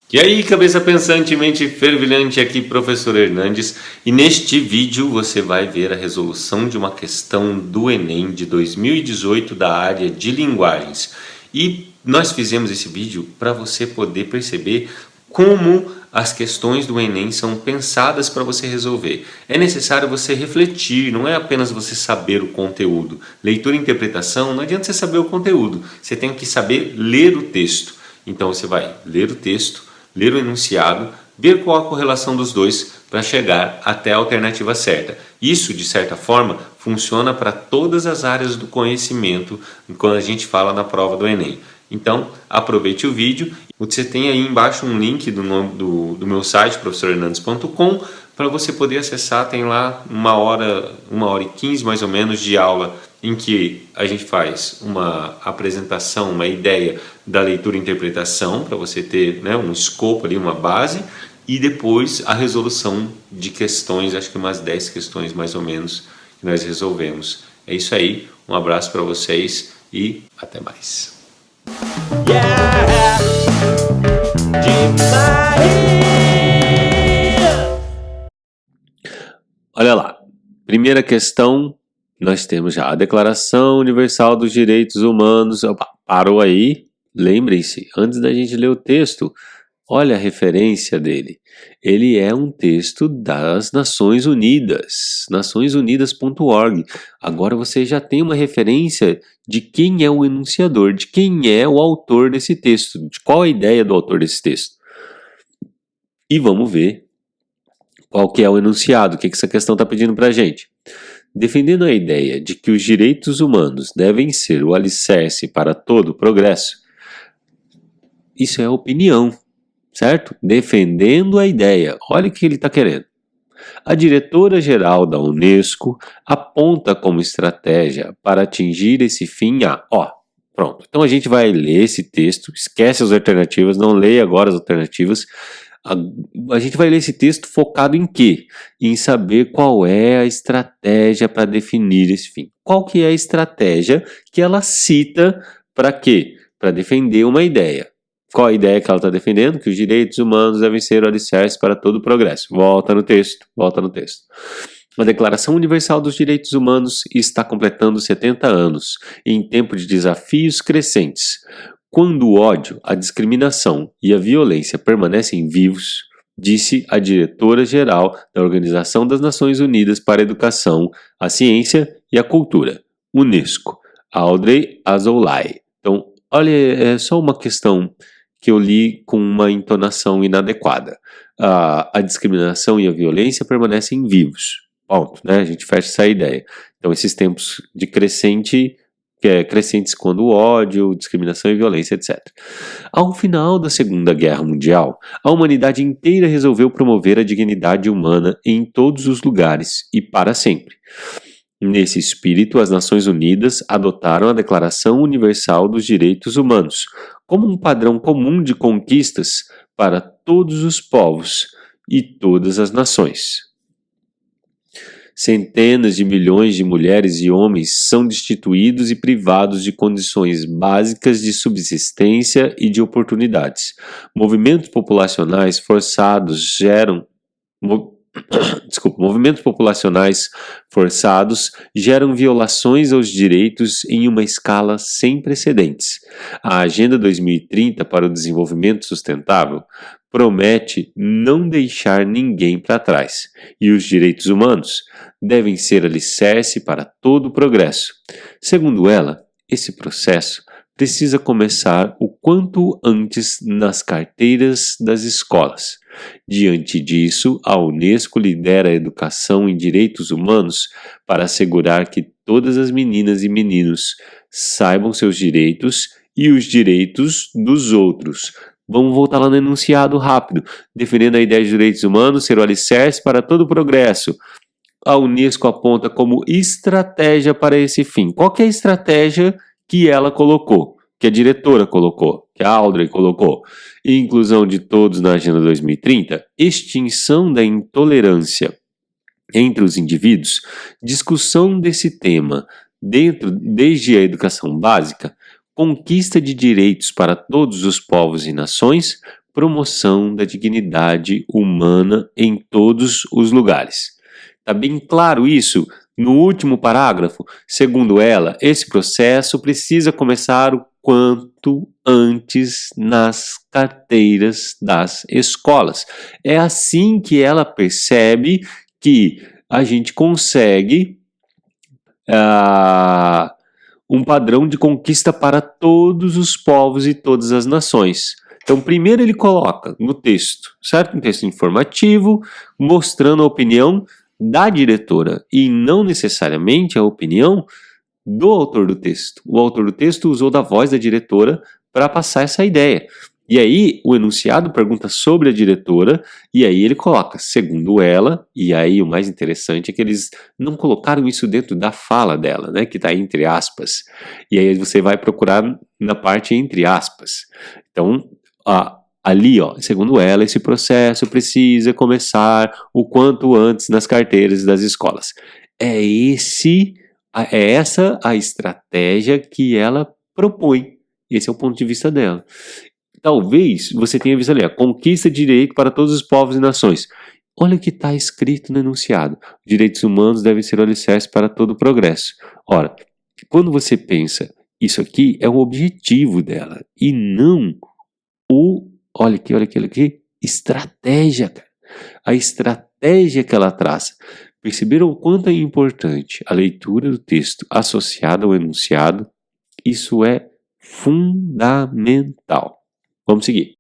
E aí, cabeça pensante, mente fervilhante, aqui professor Hernandes, e neste vídeo você vai ver a resolução de uma questão do Enem de 2018 da área de linguagens. E nós fizemos esse vídeo para você poder perceber como as questões do Enem são pensadas para você resolver. É necessário você refletir, não é apenas você saber o conteúdo. Leitura e interpretação, não adianta você saber o conteúdo, você tem que saber ler o texto. Então você vai ler o texto, ler o enunciado, ver qual a correlação dos dois para chegar até a alternativa certa. Isso, de certa forma, funciona para todas as áreas do conhecimento quando a gente fala na prova do Enem. Então, aproveite o vídeo. Você tem aí embaixo um link do meu site, professorhernandes.com, para você poder acessar. Tem lá 1h15 mais ou menos de aula em que a gente faz uma apresentação, uma ideia da leitura e interpretação, para você ter, né, um escopo ali, uma base, e depois a resolução de questões, acho que umas 10 questões mais ou menos, que nós resolvemos. É isso aí, um abraço para vocês e até mais. Yeah, Olha lá, primeira questão, nós temos já a Declaração Universal dos Direitos Humanos. Opa, parou aí, lembrem-se, antes da gente ler o texto, olha a referência dele. Ele é um texto das Nações Unidas, naçõesunidas.org. Agora você já tem uma referência de quem é o enunciador, de quem é o autor desse texto, de qual a ideia do autor desse texto. E vamos ver qual que é o enunciado, o que essa questão está pedindo para a gente. Defendendo a ideia de que os direitos humanos devem ser o alicerce para todo o progresso, isso é opinião, certo? Defendendo a ideia, olha o que ele está querendo. A diretora-geral da Unesco aponta como estratégia para atingir esse fim pronto. Então a gente vai ler esse texto, esquece as alternativas, não leia agora as alternativas. A gente vai ler esse texto focado em quê? Em saber qual é a estratégia para definir esse fim. Qual que é a estratégia que ela cita para quê? Para defender uma ideia. Qual a ideia que ela está defendendo? Que os direitos humanos devem ser o alicerce para todo o progresso. Volta no texto. A Declaração Universal dos Direitos Humanos está completando 70 anos, em tempo de desafios crescentes. Quando o ódio, a discriminação e a violência permanecem vivos, disse a diretora-geral da Organização das Nações Unidas para a Educação, a Ciência e a Cultura, Unesco, Audrey Azoulay. Então, olha, é só uma questão que eu li com uma entonação inadequada. A discriminação e a violência permanecem vivos. Ponto, né? A gente fecha essa ideia. Então, esses tempos de crescentes quando o ódio, discriminação e violência, etc. Ao final da Segunda Guerra Mundial, a humanidade inteira resolveu promover a dignidade humana em todos os lugares e para sempre. Nesse espírito, as Nações Unidas adotaram a Declaração Universal dos Direitos Humanos como um padrão comum de conquistas para todos os povos e todas as nações. Centenas de milhões de mulheres e homens são destituídos e privados de condições básicas de subsistência e de oportunidades. Movimentos populacionais forçados geram violações aos direitos em uma escala sem precedentes. A Agenda 2030 para o Desenvolvimento Sustentável promete não deixar ninguém para trás, e os direitos humanos devem ser alicerce para todo o progresso. Segundo ela, esse processo precisa começar o quanto antes nas carteiras das escolas. Diante disso, a Unesco lidera a educação em direitos humanos para assegurar que todas as meninas e meninos saibam seus direitos e os direitos dos outros. Vamos voltar lá no enunciado rápido. Defendendo a ideia de direitos humanos ser o alicerce para todo o progresso. A Unesco aponta como estratégia para esse fim. Qual que é a estratégia que ela colocou? Que a diretora colocou? Que a Audrey colocou? Inclusão de todos na Agenda 2030? Extinção da intolerância entre os indivíduos? Discussão desse tema desde a educação básica? Conquista de direitos para todos os povos e nações? promoção da dignidade humana em todos os lugares. Está bem claro isso? No último parágrafo, segundo ela, esse processo precisa começar o quanto antes nas carteiras das escolas. É assim que ela percebe que a gente consegue um padrão de conquista para todos os povos e todas as nações. Então, primeiro ele coloca no texto, certo? Um texto informativo, mostrando a opinião da diretora e não necessariamente a opinião do autor do texto. O autor do texto usou da voz da diretora para passar essa ideia. E aí o enunciado pergunta sobre a diretora e aí ele coloca, segundo ela, e aí o mais interessante é que eles não colocaram isso dentro da fala dela, né, que está entre aspas. E aí você vai procurar na parte entre aspas. Então, ali, segundo ela, esse processo precisa começar o quanto antes nas carteiras das escolas. É essa a estratégia que ela propõe. Esse é o ponto de vista dela. Talvez você tenha visto ali, a conquista de direito para todos os povos e nações. Olha o que está escrito no enunciado. Direitos humanos devem ser o alicerce para todo o progresso. Ora, quando você pensa, isso aqui é o objetivo dela, e não olha aqui, estratégia, cara. A estratégia que ela traça. Perceberam o quanto é importante a leitura do texto associada ao enunciado? Isso é fundamental. Vamos seguir.